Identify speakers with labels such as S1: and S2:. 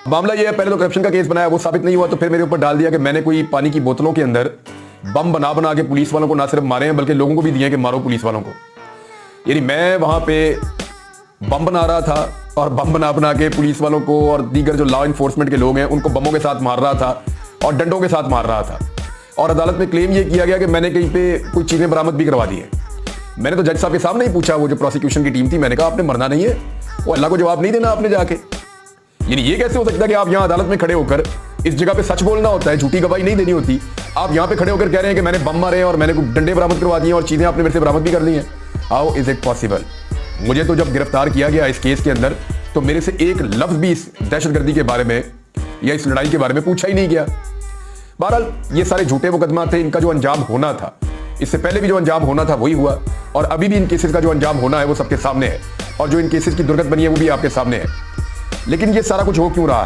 S1: मामला ये है, पहले तो करप्शन का केस बनाया, वो साबित नहीं हुआ तो फिर मेरे ऊपर डाल दिया कि मैंने कोई पानी की बोतलों के अंदर बम बना बना के पुलिस वालों को ना सिर्फ मारे हैं बल्कि लोगों को भी दिए कि मारो पुलिस वालों को। यानी मैं वहां पे बम बना रहा था और बम बना बना के पुलिस वालों को और दीगर जो लॉ इन्फोर्समेंट के लोग हैं उनको बमों के साथ मार रहा था और डंडों के साथ मार रहा था। और अदालत में क्लेम ये किया गया कि मैंने कहीं पे कुछ चीजें बरामद भी करवा दी है। मैंने तो जज साहब के सामने ही पूछा, वो जो प्रोसिक्यूशन की टीम थी, मैंने कहा आपने मरना नहीं है, वो अल्लाह को जवाब नहीं देना आपने जाके। यानी ये कैसे हो सकता है कि आप यहां अदालत में खड़े होकर, इस जगह पे सच बोलना होता है, झूठी गवाही नहीं देनी होती, आप यहां पे खड़े होकर कह रहे हैं कि मैंने बम मारे और मैंने डंडे बरामद करवा दिए और चीजें आपने मेरे से बरामद भी कर ली हैं। How is it possible? मुझे तो जब गिरफ्तार किया गया इस केस के अंदर तो मेरे से एक लफ्ज भी इस दहशतगर्दी के बारे में या इस लड़ाई के बारे में पूछा ही नहीं गया। बहरहाल ये सारे झूठे मुकदमा थे, इनका जो अंजाम होना था, इससे पहले भी जो अंजाम होना था वही हुआ और अभी भी इन केसेस का जो अंजाम होना है वो सबके सामने है और जो इन केसेस की दुर्गत बनी है वो भी आपके सामने है। लेकिन ये सारा कुछ हो क्यों रहा है?